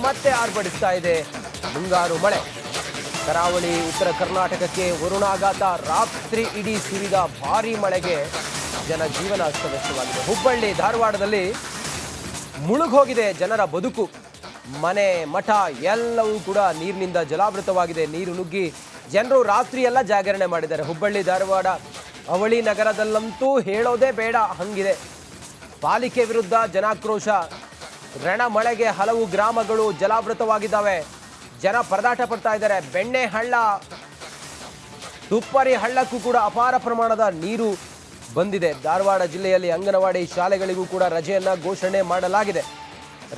ಮತ್ತೆ ಆರ್ಭಟಿಸ್ತಾ ಇದೆ ಮುಂಗಾರು ಮಳೆ. ಕರಾವಳಿ ಉತ್ತರ ಕರ್ನಾಟಕಕ್ಕೆ ವರುಣಾಘಾತ. ರಾತ್ರಿ ಇಡೀ ಸುರಿದ ಭಾರೀ ಮಳೆಗೆ ಜನಜೀವನ ಅಸ್ತವ್ಯಸ್ತವಾಗಿದೆ. ಹುಬ್ಬಳ್ಳಿ ಧಾರವಾಡದಲ್ಲಿ ಮುಳುಗೋಗಿದೆ ಜನರ ಬದುಕು. ಮನೆ ಮಠ ಎಲ್ಲವೂ ಕೂಡ ನೀರಿನಿಂದ ಜಲಾವೃತವಾಗಿದೆ. ನೀರು ನುಗ್ಗಿ ಜನರು ರಾತ್ರಿ ಎಲ್ಲ ಜಾಗರಣೆ ಮಾಡಿದ್ದಾರೆ. ಹುಬ್ಬಳ್ಳಿ ಧಾರವಾಡ ಅವಳಿ ನಗರದಲ್ಲಂತೂ ಹೇಳೋದೇ ಬೇಡ ಹಂಗಿದೆ. ಪಾಲಿಕೆ ವಿರುದ್ಧ ಜನಾಕ್ರೋಶ. ರಣ ಮಳೆಗೆ ಹಲವು ಗ್ರಾಮಗಳು ಜಲಾವೃತವಾಗಿದ್ದಾವೆ. ಜನ ಪರದಾಟ ಪಡ್ತಾ ಇದ್ದಾರೆ. ಬೆಣ್ಣೆ ಹಳ್ಳ, ತುಪ್ಪರಿ ಹಳ್ಳಕ್ಕೂ ಕೂಡ ಅಪಾರ ಪ್ರಮಾಣದ ನೀರು ಬಂದಿದೆ. ಧಾರವಾಡ ಜಿಲ್ಲೆಯಲ್ಲಿ ಅಂಗನವಾಡಿ ಶಾಲೆಗಳಿಗೂ ಕೂಡ ರಜೆಯನ್ನ ಘೋಷಣೆ ಮಾಡಲಾಗಿದೆ.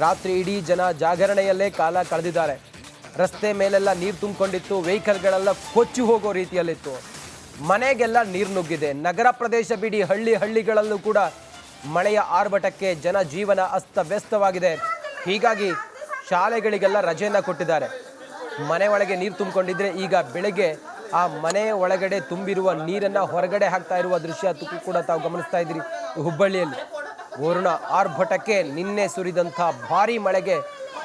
ರಾತ್ರಿ ಇಡೀ ಜನ ಜಾಗರಣೆಯಲ್ಲೇ ಕಾಲ ಕಳೆದಿದ್ದಾರೆ. ರಸ್ತೆ ಮೇಲೆಲ್ಲ ನೀರು ತುಂಬಿಕೊಂಡಿತ್ತು. ವೆಹಿಕಲ್ಗಳೆಲ್ಲ ಕೊಚ್ಚಿ ಹೋಗೋ ರೀತಿಯಲ್ಲಿತ್ತು. ಮನೆಗೆಲ್ಲ ನೀರು ನುಗ್ಗಿದೆ. ನಗರ ಪ್ರದೇಶ ಬಿಡಿ ಹಳ್ಳಿಗಳಲ್ಲೂ ಕೂಡ ಮಳೆಯ ಆರ್ಭಟಕ್ಕೆ ಜನಜೀವನ ಅಸ್ತವ್ಯಸ್ತವಾಗಿದೆ. ಹೀಗಾಗಿ ಶಾಲೆಗಳಿಗೆಲ್ಲ ರಜೆಯನ್ನು ಕೊಟ್ಟಿದ್ದಾರೆ. ಮನೆ ಒಳಗೆ ನೀರು ತುಂಬಿಕೊಂಡಿದ್ರೆ ಈಗ ಬೆಳಗ್ಗೆ ಆ ಮನೆ ಒಳಗಡೆ ತುಂಬಿರುವ ನೀರನ್ನು ಹೊರಗಡೆ ಹಾಕ್ತಾ ಇರುವ ದೃಶ್ಯ ಕೂಡ ತಾವು ಗಮನಿಸ್ತಾ ಇದ್ದೀರಿ. ಹುಬ್ಬಳ್ಳಿಯಲ್ಲಿ ವರುಣ ಆರ್ಭಟಕ್ಕೆ ನಿನ್ನೆ ಸುರಿದಂಥ ಭಾರೀ ಮಳೆಗೆ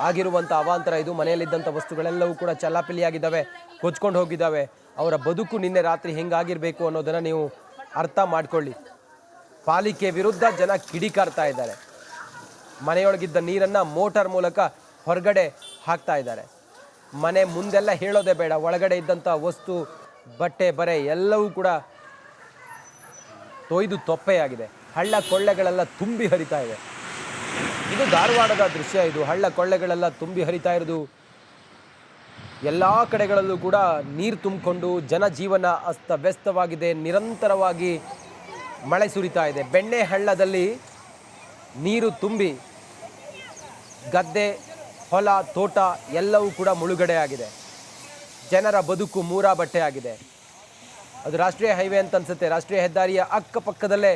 ಆಗಿರುವಂಥ ಅವಾಂತರ ಇದು. ಮನೆಯಲ್ಲಿದ್ದಂಥ ವಸ್ತುಗಳೆಲ್ಲವೂ ಕೂಡ ಚಲ್ಲಾಪಿಲ್ಲಿಯಾಗಿದ್ದಾವೆ, ಕೊಚ್ಕೊಂಡು ಹೋಗಿದ್ದಾವೆ. ಅವರ ಬದುಕು ನಿನ್ನೆ ರಾತ್ರಿ ಹೆಂಗಾಗಿರಬೇಕು ಅನ್ನೋದನ್ನು ನೀವು ಅರ್ಥ ಮಾಡ್ಕೊಳ್ಳಿ. ಪಾಲಿಕೆ ವಿರುದ್ಧ ಜನ ಕಿಡಿಕಾರ್ತಾ ಇದ್ದಾರೆ. ಮನೆಯೊಳಗಿದ್ದ ನೀರನ್ನು ಮೋಟಾರ್ ಮೂಲಕ ಹೊರಗಡೆ ಹಾಕ್ತಾ ಇದ್ದಾರೆ. ಮನೆ ಮುಂದೆಲ್ಲ ಹೇಳೋದೇ ಬೇಡ. ಒಳಗಡೆ ಇದ್ದಂಥ ವಸ್ತು, ಬಟ್ಟೆ ಬರೆ ಎಲ್ಲವೂ ಕೂಡ ತೊಯ್ದು ತೊಪ್ಪೆಯಾಗಿದೆ. ಹಳ್ಳ ಕೊಳ್ಳೆಗಳೆಲ್ಲ ತುಂಬಿ ಹರಿತಾ ಇದೆ. ಇದು ಧಾರವಾಡದ ದೃಶ್ಯ. ಇದು ಹಳ್ಳ ಕೊಳ್ಳೆಗಳೆಲ್ಲ ತುಂಬಿ ಹರಿತಾ ಇರೋದು. ಎಲ್ಲ ಕಡೆಗಳಲ್ಲೂ ಕೂಡ ನೀರು ತುಂಬಿಕೊಂಡು ಜನಜೀವನ ಅಸ್ತವ್ಯಸ್ತವಾಗಿದೆ. ನಿರಂತರವಾಗಿ ಮಳೆ ಸುರಿತಾ ಇದೆ. ಬೆಣ್ಣೆ ಹಳ್ಳದಲ್ಲಿ ನೀರು ತುಂಬಿ ಗದ್ದೆ, ಹೊಲ, ತೋಟ ಎಲ್ಲವೂ ಕೂಡ ಮುಳುಗಡೆ ಆಗಿದೆ. ಜನರ ಬದುಕು ಮೂರಾ ಬಟ್ಟೆ ಆಗಿದೆ. ಅದು ರಾಷ್ಟ್ರೀಯ ಹೈವೇ ಅಂತ ಅನ್ಸುತ್ತೆ. ರಾಷ್ಟ್ರೀಯ ಹೆದ್ದಾರಿಯ ಅಕ್ಕಪಕ್ಕದಲ್ಲೇ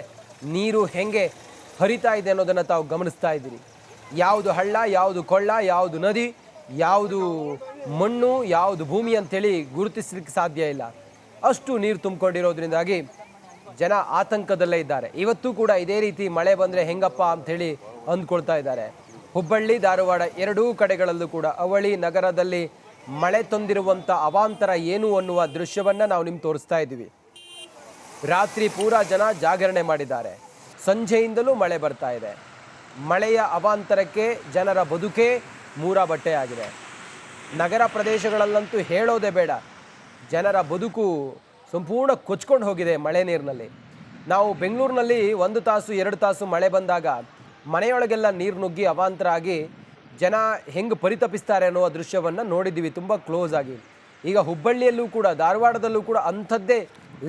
ನೀರು ಹೆಂಗೆ ಹರಿತಾ ಇದೆ ಅನ್ನೋದನ್ನು ತಾವು ಗಮನಿಸ್ತಾ ಇದ್ದೀರಿ. ಯಾವುದು ಹಳ್ಳ, ಯಾವುದು ಕೊಳ್ಳ, ಯಾವುದು ನದಿ, ಯಾವುದು ಮಣ್ಣು, ಯಾವುದು ಭೂಮಿ ಅಂತೇಳಿ ಗುರುತಿಸಲಿಕ್ಕೆ ಸಾಧ್ಯ ಇಲ್ಲ. ಅಷ್ಟು ನೀರು ತುಂಬಿಕೊಂಡಿರೋದ್ರಿಂದಾಗಿ ಜನ ಆತಂಕದಲ್ಲೇ ಇದ್ದಾರೆ. ಇವತ್ತು ಕೂಡ ಇದೇ ರೀತಿ ಮಳೆ ಬಂದರೆ ಹೆಂಗಪ್ಪ ಅಂಥೇಳಿ ಅಂದ್ಕೊಳ್ತಾ ಇದ್ದಾರೆ. ಹುಬ್ಬಳ್ಳಿ ಧಾರವಾಡ ಎರಡೂ ಕಡೆಗಳಲ್ಲೂ ಕೂಡ ಅವಳಿ ನಗರದಲ್ಲಿ ಮಳೆ ತಂದಿರುವಂಥ ಅವಾಂತರ ಏನು ಅನ್ನುವ ದೃಶ್ಯವನ್ನು ನಾವು ನಿಮ್ಗೆ ತೋರಿಸ್ತಾ ಇದ್ದೀವಿ. ರಾತ್ರಿ ಪೂರಾ ಜನ ಜಾಗರಣೆ ಮಾಡಿದ್ದಾರೆ. ಸಂಜೆಯಿಂದಲೂ ಮಳೆ ಬರ್ತಾ ಇದೆ. ಮಳೆಯ ಅವಾಂತರಕ್ಕೆ ಜನರ ಬದುಕೇ ಮೂರಾ ಬಟ್ಟೆ ಆಗಿದೆ. ನಗರ ಪ್ರದೇಶಗಳಲ್ಲಂತೂ ಹೇಳೋದೇ ಬೇಡ. ಜನರ ಬದುಕು ಸಂಪೂರ್ಣ ಕೊಚ್ಕೊಂಡು ಹೋಗಿದೆ ಮಳೆ ನೀರಿನಲ್ಲಿ. ನಾವು ಬೆಂಗಳೂರಿನಲ್ಲಿ 1 ತಾಸು 2 ತಾಸು ಮಳೆ ಬಂದಾಗ ಮನೆಯೊಳಗೆಲ್ಲ ನೀರು ನುಗ್ಗಿ ಅವಾಂತರ ಆಗಿ ಜನ ಹೆಂಗೆ ಪರಿತಪಿಸ್ತಾರೆ ಅನ್ನೋ ದೃಶ್ಯವನ್ನು ನೋಡಿದ್ದೀವಿ ತುಂಬ ಕ್ಲೋಸ್ ಆಗಿ. ಈಗ ಹುಬ್ಬಳ್ಳಿಯಲ್ಲೂ ಕೂಡ ಧಾರವಾಡದಲ್ಲೂ ಕೂಡ ಅಂಥದ್ದೇ,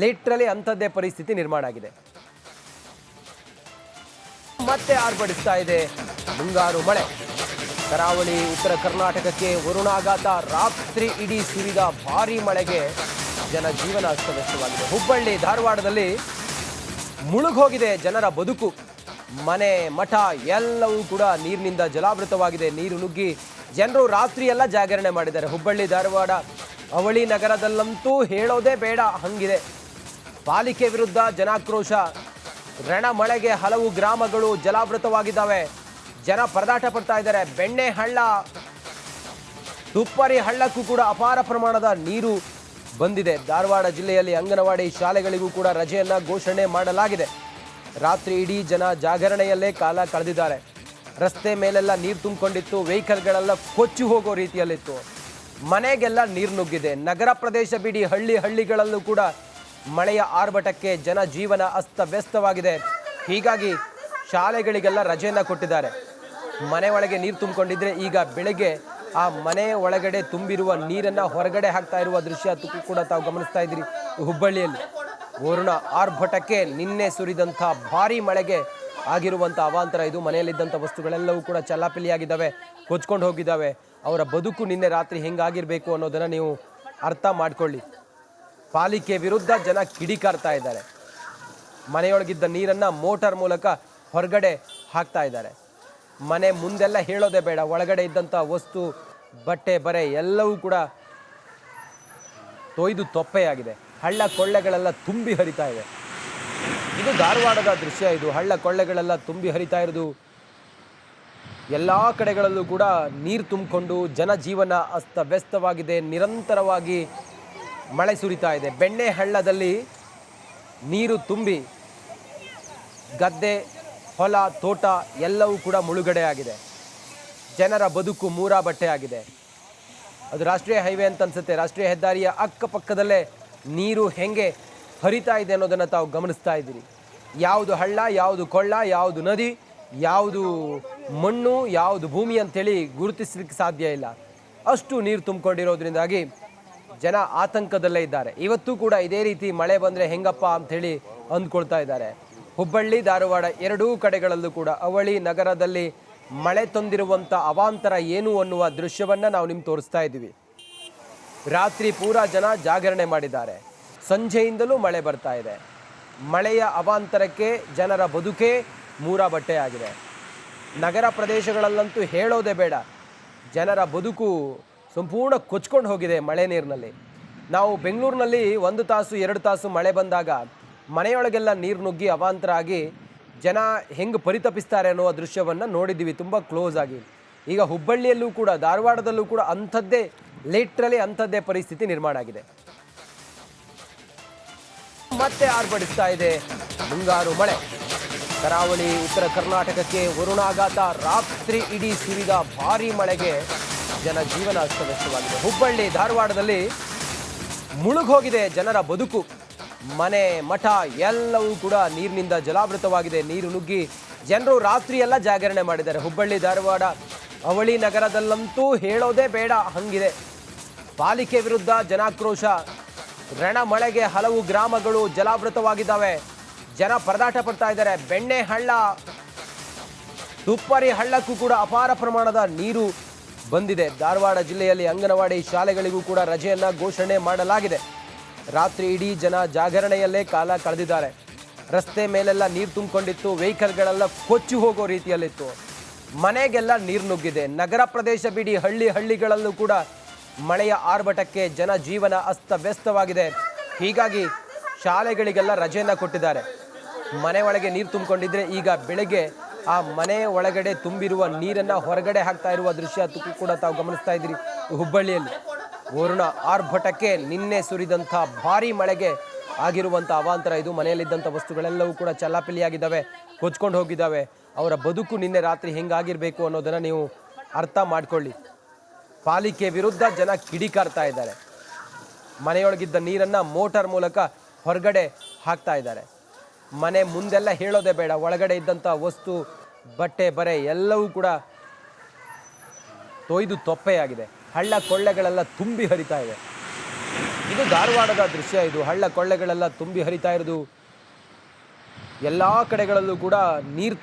ಲಿಟ್ರಲಿ ಅಂಥದ್ದೇ ಪರಿಸ್ಥಿತಿ ನಿರ್ಮಾಣ ಆಗಿದೆ. ಮತ್ತೆ ಆರ್ಭಟಿಸ್ತಾ ಇದೆ ಮುಂಗಾರು ಮಳೆ. ಕರಾವಳಿ ಉತ್ತರ ಕರ್ನಾಟಕಕ್ಕೆ ವರುಣಾಘಾತ. ರಾತ್ರಿ ಇಡೀ ಸುರಿದ ಭಾರೀ ಮಳೆಗೆ ಜನಜೀವನ ಅಸ್ತವ್ಯಸ್ತವಾಗಿದೆ. ಹುಬ್ಬಳ್ಳಿ ಧಾರವಾಡದಲ್ಲಿ ಮುಳುಗೋಗಿದೆ ಜನರ ಬದುಕು. ಮನೆ ಮಠ ಎಲ್ಲವೂ ಕೂಡ ನೀರಿನಿಂದ ಜಲಾವೃತವಾಗಿದೆ. ನೀರು ನುಗ್ಗಿ ಜನರು ರಾತ್ರಿ ಎಲ್ಲ ಜಾಗರಣೆ ಮಾಡಿದ್ದಾರೆ. ಹುಬ್ಬಳ್ಳಿ ಧಾರವಾಡ ಅವಳಿ ನಗರದಲ್ಲಂತೂ ಹೇಳೋದೇ ಬೇಡ ಹಂಗಿದೆ. ಪಾಲಿಕೆ ವಿರುದ್ಧ ಜನಾಕ್ರೋಶ. ರಣ ಮಳೆಗೆ ಹಲವು ಗ್ರಾಮಗಳು ಜಲಾವೃತವಾಗಿದ್ದಾವೆ. ಜನ ಪರದಾಟ ಪಡ್ತಾ ಇದ್ದಾರೆ. ಬೆಣ್ಣೆ ಹಳ್ಳ, ತುಪ್ಪರಿ ಹಳ್ಳಕ್ಕೂ ಕೂಡ ಅಪಾರ ಪ್ರಮಾಣದ ನೀರು ಬಂದಿದೆ. ಧಾರವಾಡ ಜಿಲ್ಲೆಯಲ್ಲಿ ಅಂಗನವಾಡಿ ಶಾಲೆಗಳಿಗೂ ಕೂಡ ರಜೆಯನ್ನ ಘೋಷಣೆ ಮಾಡಲಾಗಿದೆ. ರಾತ್ರಿ ಇಡೀ ಜನ ಜಾಗರಣೆಯಲ್ಲೇ ಕಾಲ ಕಳೆದಿದ್ದಾರೆ. ರಸ್ತೆ ಮೇಲೆಲ್ಲ ನೀರು ತುಂಬಿಕೊಂಡಿತ್ತು. ವೆಹಿಕಲ್ಗಳೆಲ್ಲ ಕೊಚ್ಚಿ ಹೋಗೋ ರೀತಿಯಲ್ಲಿತ್ತು. ಮನೆಗೆಲ್ಲ ನೀರು ನುಗ್ಗಿದೆ. ನಗರ ಪ್ರದೇಶ ಬಿಡಿ ಹಳ್ಳಿಗಳಲ್ಲೂ ಕೂಡ ಮಳೆಯ ಆರ್ಭಟಕ್ಕೆ ಜನಜೀವನ ಅಸ್ತವ್ಯಸ್ತವಾಗಿದೆ. ಹೀಗಾಗಿ ಶಾಲೆಗಳಿಗೆಲ್ಲ ರಜೆಯನ್ನು ಕೊಟ್ಟಿದ್ದಾರೆ. ಮನೆ ಒಳಗೆ ನೀರು ತುಂಬಿಕೊಂಡಿದ್ರೆ ಈಗ ಬೆಳಗ್ಗೆ ಆ ಮನೆ ಒಳಗಡೆ ತುಂಬಿರುವ ನೀರನ್ನು ಹೊರಗಡೆ ಹಾಕ್ತಾ ಇರುವ ದೃಶ್ಯ ಕೂಡ ತಾವು ಗಮನಿಸ್ತಾ ಇದ್ದೀರಿ. ಹುಬ್ಬಳ್ಳಿಯಲ್ಲಿ ವರುಣ ಆರ್ಭಟಕ್ಕೆ ನಿನ್ನೆ ಸುರಿದಂಥ ಭಾರೀ ಮಳೆಗೆ ಆಗಿರುವಂಥ ಅವಾಂತರ ಇದು. ಮನೆಯಲ್ಲಿದ್ದಂಥ ವಸ್ತುಗಳೆಲ್ಲವೂ ಕೂಡ ಚಲ್ಲಾಪಿಲ್ಲಿಯಾಗಿದ್ದಾವೆ, ಕೊಚ್ಕೊಂಡು ಹೋಗಿದ್ದಾವೆ. ಅವರ ಬದುಕು ನಿನ್ನೆ ರಾತ್ರಿ ಹೆಂಗಾಗಿರಬೇಕು ಅನ್ನೋದನ್ನು ನೀವು ಅರ್ಥ ಮಾಡ್ಕೊಳ್ಳಿ. ಪಾಲಿಕೆ ವಿರುದ್ಧ ಜನ ಕಿಡಿಕಾರ್ತಾ ಇದ್ದಾರೆ. ಮನೆಯೊಳಗಿದ್ದ ನೀರನ್ನು ಮೋಟಾರ್ ಮೂಲಕ ಹೊರಗಡೆ ಹಾಕ್ತಾ ಇದ್ದಾರೆ. ಮನೆ ಮುಂದೆಲ್ಲ ಹೇಳೋದೇ ಬೇಡ. ಒಳಗಡೆ ಇದ್ದಂಥ ವಸ್ತು, ಬಟ್ಟೆ ಬರೆ ಎಲ್ಲವೂ ಕೂಡ ತೊಯ್ದು ತೊಪ್ಪೆಯಾಗಿದೆ. ಹಳ್ಳ ಕೊಳ್ಳೆಗಳೆಲ್ಲ ತುಂಬಿ ಹರಿತಾ ಇದೆ. ಇದು ಧಾರವಾಡದ ದೃಶ್ಯ. ಇದು ಹಳ್ಳ ಕೊಳ್ಳೆಗಳೆಲ್ಲ ತುಂಬಿ ಹರಿತಾ ಇರೋದು. ಎಲ್ಲ ಕಡೆಗಳಲ್ಲೂ ಕೂಡ ನೀರು ತುಂಬಿಕೊಂಡು ಜನಜೀವನ ಅಸ್ತವ್ಯಸ್ತವಾಗಿದೆ. ನಿರಂತರವಾಗಿ ಮಳೆ ಸುರಿತಾ ಇದೆ. ಬೆಣ್ಣೆ ಹಳ್ಳದಲ್ಲಿ ನೀರು ತುಂಬಿ ಗದ್ದೆ, ಹೊಲ, ತೋಟ ಎಲ್ಲವೂ ಕೂಡ ಮುಳುಗಡೆ ಆಗಿದೆ. ಜನರ ಬದುಕು ಮೂರಾ ಬಟ್ಟೆ ಆಗಿದೆ. ಅದು ರಾಷ್ಟ್ರೀಯ ಹೈವೇ ಅಂತ ಅನ್ಸುತ್ತೆ. ರಾಷ್ಟ್ರೀಯ ಹೆದ್ದಾರಿಯ ಅಕ್ಕಪಕ್ಕದಲ್ಲೇ ನೀರು ಹೆಂಗೆ ಹರಿತಾ ಇದೆ ಅನ್ನೋದನ್ನು ತಾವು ಗಮನಿಸ್ತಾ ಇದ್ದೀರಿ. ಯಾವುದು ಹಳ್ಳ, ಯಾವುದು ಕೊಳ್ಳ, ಯಾವುದು ನದಿ, ಯಾವುದು ಮಣ್ಣು, ಯಾವುದು ಭೂಮಿ ಅಂತೇಳಿ ಗುರುತಿಸಲಿಕ್ಕೆ ಸಾಧ್ಯ ಇಲ್ಲ. ಅಷ್ಟು ನೀರು ತುಂಬಿಕೊಂಡಿರೋದ್ರಿಂದಾಗಿ ಜನ ಆತಂಕದಲ್ಲೇ ಇದ್ದಾರೆ. ಇವತ್ತು ಕೂಡ ಇದೇ ರೀತಿ ಮಳೆ ಬಂದರೆ ಹೆಂಗಪ್ಪ ಅಂಥೇಳಿ ಅಂದ್ಕೊಳ್ತಾ ಇದ್ದಾರೆ. ಹುಬ್ಬಳ್ಳಿ, ಧಾರವಾಡ ಎರಡೂ ಕಡೆಗಳಲ್ಲೂ ಕೂಡ ಅವಳಿ ನಗರದಲ್ಲಿ ಮಳೆ ತಂದಿರುವಂಥ ಅವಾಂತರ ಏನು ಅನ್ನುವ ದೃಶ್ಯವನ್ನು ನಾವು ನಿಮ್ಗೆ ತೋರಿಸ್ತಾ ಇದ್ದೀವಿ. ರಾತ್ರಿ ಪೂರಾ ಜನ ಜಾಗರಣೆ ಮಾಡಿದ್ದಾರೆ. ಸಂಜೆಯಿಂದಲೂ ಮಳೆ ಬರ್ತಾ ಇದೆ. ಮಳೆಯ ಅವಾಂತರಕ್ಕೆ ಜನರ ಬದುಕೇ ಮೂರಾ ಬಟ್ಟೆ ಆಗಿದೆ. ನಗರ ಪ್ರದೇಶಗಳಲ್ಲಂತೂ ಹೇಳೋದೇ ಬೇಡ. ಜನರ ಬದುಕು ಸಂಪೂರ್ಣ ಕೊಚ್ಕೊಂಡು ಹೋಗಿದೆ ಮಳೆ ನೀರಿನಲ್ಲಿ. ನಾವು ಬೆಂಗಳೂರಿನಲ್ಲಿ 1 ತಾಸು 2 ತಾಸು ಮಳೆ ಬಂದಾಗ ಮನೆಯೊಳಗೆಲ್ಲ ನೀರು ನುಗ್ಗಿ ಅವಾಂತರ ಆಗಿ ಜನ ಹೆಂಗೆ ಪರಿತಪಿಸ್ತಾರೆ ಅನ್ನೋ ದೃಶ್ಯವನ್ನು ನೋಡಿದ್ದೀವಿ ತುಂಬ ಕ್ಲೋಸ್ ಆಗಿ. ಈಗ ಹುಬ್ಬಳ್ಳಿಯಲ್ಲೂ ಕೂಡ, ಧಾರವಾಡದಲ್ಲೂ ಕೂಡ ಅಂಥದ್ದೇ, ಲಿಟ್ರಲಿ ಅಂಥದ್ದೇ ಪರಿಸ್ಥಿತಿ ನಿರ್ಮಾಣ ಆಗಿದೆ. ಮತ್ತೆ ಆರ್ಭಟಿಸ್ತಾ ಇದೆ ಮುಂಗಾರು ಮಳೆ. ಕರಾವಳಿ, ಉತ್ತರ ಕರ್ನಾಟಕಕ್ಕೆ ವರುಣಾಘಾತ. ರಾತ್ರಿ ಇಡೀ ಸುರಿದ ಭಾರೀ ಮಳೆಗೆ ಜನಜೀವನ ಅಸ್ತವ್ಯಸ್ತವಾಗಿದೆ. ಹುಬ್ಬಳ್ಳಿ, ಧಾರವಾಡದಲ್ಲಿ ಮುಳುಗೋಗಿದೆ ಜನರ ಬದುಕು. ಮನೆ, ಮಠ ಎಲ್ಲವೂ ಕೂಡ ನೀರಿನಿಂದ ಜಲಾವೃತವಾಗಿದೆ. ನೀರು ನುಗ್ಗಿ ಜನರು ರಾತ್ರಿ ಎಲ್ಲ ಜಾಗರಣೆ ಮಾಡಿದ್ದಾರೆ. ಹುಬ್ಬಳ್ಳಿ, ಧಾರವಾಡ, ಅವಳಿ ನಗರದಲ್ಲಂತೂ ಹೇಳೋದೇ ಬೇಡ ಹಂಗಿದೆ. ಪಾಲಿಕೆ ವಿರುದ್ಧ ಜನಾಕ್ರೋಶ. ರಣ ಮಳೆಗೆ ಹಲವು ಗ್ರಾಮಗಳು ಜಲಾವೃತವಾಗಿದ್ದಾವೆ. ಜನ ಪರದಾಟ ಪಡ್ತಾ ಇದ್ದಾರೆ. ಬೆಣ್ಣೆ ಹಳ್ಳ, ತುಪ್ಪರಿ ಹಳ್ಳಕ್ಕೂ ಕೂಡ ಅಪಾರ ಪ್ರಮಾಣದ ನೀರು ಬಂದಿದೆ. ಧಾರವಾಡ ಜಿಲ್ಲೆಯಲ್ಲಿ ಅಂಗನವಾಡಿ ಶಾಲೆಗಳಿಗೂ ಕೂಡ ರಜೆಯನ್ನು ಘೋಷಣೆ ಮಾಡಲಾಗಿದೆ. ರಾತ್ರಿ ಇಡೀ ಜನ ಜಾಗರಣೆಯಲ್ಲೇ ಕಾಲ ಕಳೆದಿದ್ದಾರೆ. ರಸ್ತೆ ಮೇಲೆಲ್ಲ ನೀರು ತುಂಬಿಕೊಂಡಿತ್ತು. ವೆಹಿಕಲ್ಗಳೆಲ್ಲ ಕೊಚ್ಚಿ ಹೋಗೋ ರೀತಿಯಲ್ಲಿತ್ತು. ಮನೆಗೆಲ್ಲ ನೀರು ನುಗ್ಗಿದೆ. ನಗರ ಪ್ರದೇಶ ಬಿಡಿ, ಹಳ್ಳಿಗಳಲ್ಲೂ ಕೂಡ ಮಳೆಯ ಆರ್ಭಟಕ್ಕೆ ಜನಜೀವನ ಅಸ್ತವ್ಯಸ್ತವಾಗಿದೆ. ಹೀಗಾಗಿ ಶಾಲೆಗಳಿಗೆಲ್ಲ ರಜೆಯನ್ನು ಕೊಟ್ಟಿದ್ದಾರೆ. ಮನೆ ಒಳಗೆ ನೀರು ತುಂಬಿಕೊಂಡಿದ್ರೆ ಈಗ ಬೆಳಗ್ಗೆ ಆ ಮನೆ ಒಳಗಡೆ ತುಂಬಿರುವ ನೀರನ್ನು ಹೊರಗಡೆ ಹಾಕ್ತಾ ಇರುವ ದೃಶ್ಯ ಕೂಡ ತಾವು ಗಮನಿಸ್ತಾ ಇದ್ದೀರಿ. ಹುಬ್ಬಳ್ಳಿಯಲ್ಲಿ ವರುಣ ಆರ್ಭಟಕ್ಕೆ ನಿನ್ನೆ ಸುರಿದಂಥ ಭಾರೀ ಮಳೆಗೆ ಆಗಿರುವಂಥ ಅವಾಂತರ ಇದು. ಮನೆಯಲ್ಲಿದ್ದಂಥ ವಸ್ತುಗಳೆಲ್ಲವೂ ಕೂಡ ಚಲ್ಲಾಪಿಲ್ಲಿಯಾಗಿದ್ದಾವೆ, ಕೊಚ್ಕೊಂಡು ಹೋಗಿದ್ದಾವೆ. ಅವರ ಬದುಕು ನಿನ್ನೆ ರಾತ್ರಿ ಹೆಂಗಾಗಿರಬೇಕು ಅನ್ನೋದನ್ನು ನೀವು ಅರ್ಥ ಮಾಡ್ಕೊಳ್ಳಿ. ಪಾಲಿಕೆ ವಿರುದ್ಧ ಜನ ಕಿಡಿಕಾರ್ತಾ ಇದ್ದಾರೆ. ಮನೆಯೊಳಗಿದ್ದ ನೀರನ್ನು ಮೋಟಾರ್ ಮೂಲಕ ಹೊರಗಡೆ ಹಾಕ್ತಾ ಇದ್ದಾರೆ. ಮನೆ ಮುಂದೆಲ್ಲ ಹೇಳೋದೇ ಬೇಡ. ಒಳಗಡೆ ಇದ್ದಂಥ ವಸ್ತು, ಬಟ್ಟೆ, ಬರೆ ಎಲ್ಲವೂ ಕೂಡ ತೊಯ್ದು ತೊಪ್ಪೆಯಾಗಿದೆ. ಹಳ್ಳ ಕೊಳ್ಳೆಗಳೆಲ್ಲ ತುಂಬಿ ಹರಿತಾ ಇದೆ. ಇದು ಧಾರವಾಡದ ದೃಶ್ಯ. ಇದು ಹಳ್ಳ ಕೊಳ್ಳೆಗಳೆಲ್ಲ ತುಂಬಿ ಹರಿತಾ ಇರೋದು. ಎಲ್ಲ ಕಡೆಗಳಲ್ಲೂ ಕೂಡ ನೀರು